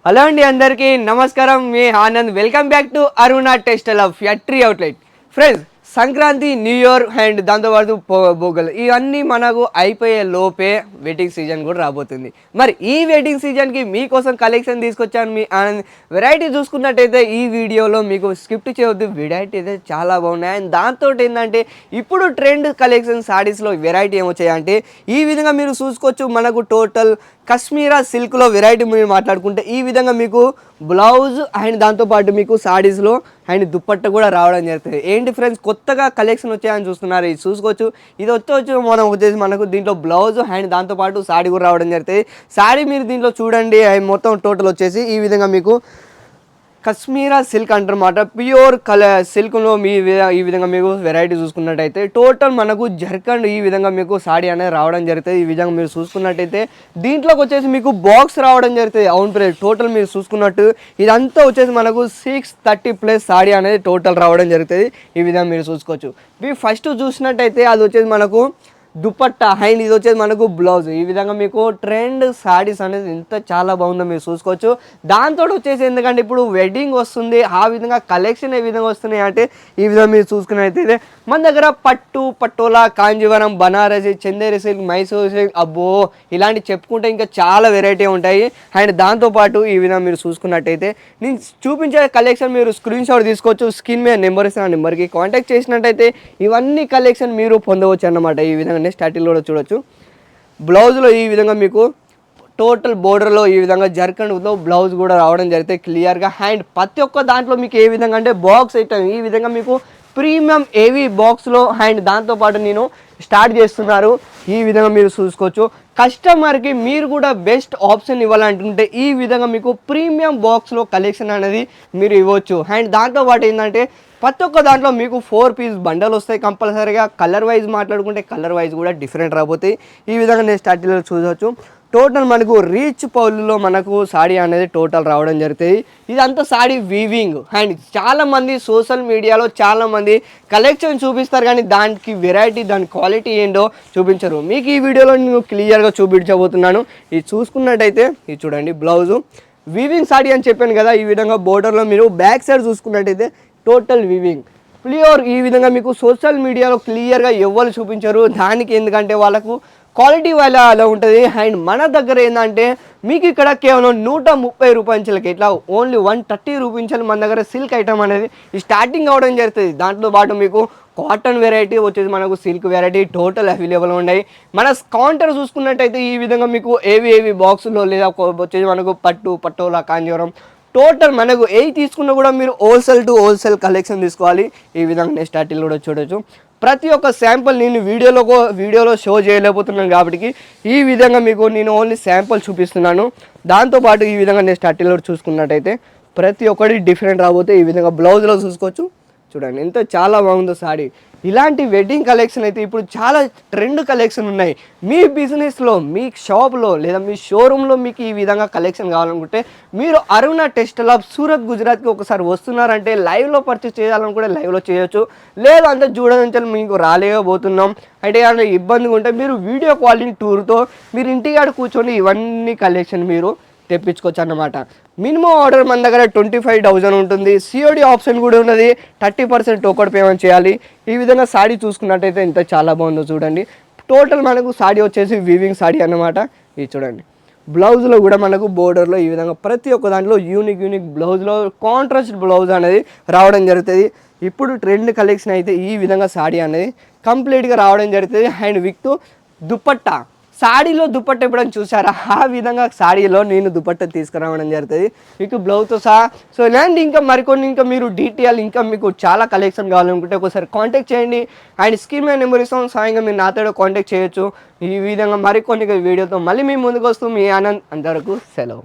Hello అండి, అందరికీ నమస్కారం. మీ Anand. Welcome back to Aruna textile of factory outlet. Friends, Sankranti, new year and దాంతోపాటు బొగ్గలు ఇవన్నీ మనకు అయిపోయే లోపే వెడ్డింగ్ సీజన్ కూడా రాబోతుంది. మరి ఈ వెడ్డింగ్ సీజన్కి మీకోసం కలెక్షన్ తీసుకొచ్చాను. మీ ఆనంద్ వెరైటీ చూసుకున్నట్టయితే ఈ వీడియోలో మీకు స్కిప్ చేయవద్దు. వెరైటీ అయితే చాలా బాగున్నాయి. అండ్ దాంతో ఏంటంటే ఇప్పుడు ట్రెండ్ కలెక్షన్ సారీస్లో వెరైటీ ఏమొచ్చాయంటే ఈ విధంగా మీరు చూసుకోవచ్చు. మనకు టోటల్ కశ్మీరా సిల్క్లో వెరైటీ మీరు మాట్లాడుకుంటే ఈ విధంగా మీకు బ్లౌజ్ అండ్ దాంతోపాటు మీకు సారీస్లో అండ్ దుప్పట్ట కూడా రావడం జరుగుతుంది. ఏంటి ఫ్రెండ్స్, కొత్తగా కలెక్షన్ వచ్చాయని చూస్తున్నారు. ఇది చూసుకోవచ్చు. ఇది మనం వచ్చేసి మనకు దీంట్లో బ్లౌజ్ అండ్ దాంతోపాటు సారీ కూడా రావడం జరుగుతుంది. సారీ మీరు దీంట్లో చూడండి, మొత్తం టోటల్ వచ్చేసి ఈ విధంగా మీకు కశ్మీరా సిల్క్ అంటారన్నమాట. ప్యూర్ సిల్క్లో ఈ విధంగా మీకు వెరైటీ చూసుకున్నట్టయితే టోటల్ మనకు జర్కండ్ ఈ విధంగా మీకు సాడీ అనేది రావడం జరుగుతుంది. ఈ విధంగా మీరు చూసుకున్నట్టయితే దీంట్లోకి వచ్చేసి మీకు బాక్స్ రావడం జరుగుతుంది. అవును ప్రైస్ టోటల్ మీరు చూసుకున్నట్టు ఇదంతా వచ్చేసి మనకు 630+ సాడీ అనేది టోటల్ రావడం జరుగుతుంది. ఈ విధంగా మీరు చూసుకోవచ్చు. మీరు ఫస్ట్ చూసినట్టయితే అది వచ్చేసి మనకు దుపట్టా అండ్ ఇది వచ్చేసి మనకు బ్లౌజ్. ఈ విధంగా మీకు ట్రెండ్ సారీస్ అనేది ఎంత చాలా బాగుందో మీరు చూసుకోవచ్చు. దాంతో వచ్చేసి ఎందుకంటే ఇప్పుడు వెడ్డింగ్ వస్తుంది, ఆ విధంగా కలెక్షన్ ఏ విధంగా వస్తున్నాయి అంటే ఈ విధంగా మీరు చూసుకున్నట్టయితే మన దగ్గర పట్టోలా, కాంజీవరం, బనారసి, చందేరి సిల్క్, మైసూర్ సిల్క్, అబ్బో ఇలాంటి చెప్పుకుంటే ఇంకా చాలా వెరైటీ ఉంటాయి. అండ్ దాంతోపాటు ఈ విధంగా మీరు చూసుకున్నట్టయితే నేను చూపించే కలెక్షన్ మీరు స్క్రీన్ షాట్ తీసుకోవచ్చు. స్క్రీన్ మీద నెంబర్ ఇస్తే ఆ నెంబర్కి కాంటాక్ట్ చేసినట్టయితే ఇవన్నీ కలెక్షన్ మీరు పొందవచ్చు అన్నమాట. ఈ విధంగా స్టార్టింగ్ కూడా చూడొచ్చు. బ్లౌజ్లో ఈ విధంగా మీకు టోటల్ బోర్డర్లో ఈ విధంగా జర్కండ్తో బ్లౌజ్ కూడా రావడం జరిగితే క్లియర్గా. అండ్ ప్రతి ఒక్క దాంట్లో మీకు ఏ విధంగా అంటే బాక్స్ ఐటమ్ ఈ విధంగా మీకు ప్రీమియం ఏవీ బాక్స్లో అండ్ దాంతోపాటు నేను స్టార్ట్ చేస్తున్నారు. ఈ విధంగా మీరు చూసుకోవచ్చు. కస్టమర్కి మీరు కూడా బెస్ట్ ఆప్షన్ ఇవ్వాలంటుంటే ఈ విధంగా మీకు ప్రీమియం బాక్స్లో కలెక్షన్ అనేది మీరు ఇవ్వచ్చు. అండ్ దాంతోపాటు ఏంటంటే ప్రతి ఒక్క దాంట్లో మీకు 4 పీస్ బండల్ వస్తాయి కంపల్సరీగా. కలర్ వైజ్ మాట్లాడుకుంటే కలర్ వైజ్ కూడా డిఫరెంట్ రాబోతాయి. ఈ విధంగా నేను స్టార్టింగ్లో చూడవచ్చు. టోటల్ మనకు రీచ్ పౌల్లో మనకు సాడీ అనేది టోటల్ రావడం జరుగుతుంది. ఇదంతా సాడీ వీవింగ్. అండ్ చాలామంది సోషల్ మీడియాలో చాలామంది కలెక్షన్ చూపిస్తారు కానీ దానికి వెరైటీ, దాని క్వాలిటీ ఏంటో చూపించరు. మీకు ఈ వీడియోలో నేను క్లియర్గా చూపించబోతున్నాను. ఇది చూసుకున్నట్టయితే ఇది చూడండి, బ్లౌజు వీవింగ్ సాడీ అని చెప్పాను కదా. ఈ విధంగా బోర్డర్లో మీరు బ్యాక్ సైడ్ చూసుకున్నట్టయితే టోటల్ వీవింగ్ ప్యూర్. ఈ విధంగా మీకు సోషల్ మీడియాలో క్లియర్గా ఎవ్వరు చూపించరు. దానికి ఎందుకంటే వాళ్ళకు క్వాలిటీ వాళ్ళ అలా ఉంటుంది. అండ్ మన దగ్గర ఏంటంటే మీకు ఇక్కడ కేవలం 130 రూపాయలకి ఇట్లా ఓన్లీ 130 రూపీస్ మన దగ్గర సిల్క్ ఐటమ్ అనేది స్టార్టింగ్ అవ్వడం జరుగుతుంది. దాంట్లో పాటు మీకు కాటన్ వెరైటీ వచ్చేసి మనకు సిల్క్ వెరైటీ టోటల్ అవైలబుల్ ఉన్నాయి. మన కౌంటర్ చూసుకున్నట్టయితే ఈ విధంగా మీకు ఏవి బాక్స్లో లేదా వచ్చేసి మనకు పట్టోలా, కాంజీవరం టోటల్ మనకు తీసుకున్నా కూడా మీరు హోల్సేల్ టు హోల్సేల్ కలెక్షన్ తీసుకోవాలి. ఈ విధంగా నేను స్టార్టింగ్ కూడా చూడొచ్చు. ప్రతి ఒక్క శాంపుల్ నేను వీడియోలో షో చేయలేకపోతున్నాను కాబట్టి ఈ విధంగా మీకు నేను ఓన్లీ శాంపుల్ చూపిస్తున్నాను. దాంతోపాటు ఈ విధంగా నేను స్టార్టింగ్లో చూసుకున్నట్టయితే ప్రతి ఒక్కటి డిఫరెంట్ రాబోతే ఈ విధంగా బ్లౌజ్లో చూసుకోవచ్చు. చూడండి ఎంత చాలా బాగుందో సాడీ. ఇలాంటి వెడ్డింగ్ కలెక్షన్ అయితే ఇప్పుడు చాలా ట్రెండ్ కలెక్షన్ ఉన్నాయి. మీ బిజినెస్లో, మీ షాప్లో లేదా మీ షోరూంలో మీకు ఈ విధంగా కలెక్షన్ కావాలనుకుంటే మీరు అరుణ టెక్స్టైల్ ఆఫ్ సూరత్, గుజరాత్కి ఒకసారి వస్తున్నారంటే లైవ్లో పర్చేస్ చేయాలనుకుంటే లైవ్లో చేయొచ్చు. లేదు అంటే చూడడానికి మీకు రాలేకపోతున్నాం అంటే ఏమైనా ఇబ్బందిగా ఉంటే మీరు వీడియో కాలింగ్ టూర్తో మీరు ఇంటికాడ కూర్చొని ఇవన్నీ కలెక్షన్ మీరు తెప్పించుకోవచ్చు అన్నమాట. మినిమం ఆర్డర్ మన దగ్గర 25,000 ఉంటుంది. సిఓడి ఆప్షన్ కూడా ఉన్నది. 30% టోకెన్ పేమెంట్ చేయాలి. ఈ విధంగా సాడీ చూసుకున్నట్టయితే ఎంత చాలా బాగుందో చూడండి. టోటల్ మనకు సాడీ వచ్చేసి వీవింగ్ సాడీ అన్నమాట. ఇది చూడండి. బ్లౌజ్లో కూడా మనకు బోర్డర్లో ఈ విధంగా ప్రతి ఒక్క దాంట్లో యూనిక్ బ్లౌజ్లో కాంట్రాస్ట్ బ్లౌజ్ అనేది రావడం జరుగుతుంది. ఇప్పుడు ట్రెండ్ కలెక్షన్ అయితే ఈ విధంగా సాడీ అనేది కంప్లీట్గా రావడం జరుగుతుంది. అండ్ విత్ దుపట్టా, సాడీలో దుపట్ట ఎప్పుడైనా చూసారా? ఆ విధంగా సాడీలో నేను దుపట్ట తీసుకురావడం జరుగుతుంది మీకు బ్లౌజ్తో సహా. సో ఇలాంటి ఇంకా మరికొన్ని ఇంకా మీరు డీటెయిల్ ఇంకా మీకు చాలా కలెక్షన్ కావాలనుకుంటే ఒకసారి కాంటాక్ట్ చేయండి. అండ్ స్క్రీన్ మీద నెంబర్ ఇస్తాం, సాయంగా మీరు నాతో కాంటాక్ట్ చేయొచ్చు. ఈ విధంగా మరికొన్ని వీడియోతో మళ్ళీ మీ ముందుకు వస్తూ మీ ఆనంద్. అంతవరకు సెలవు.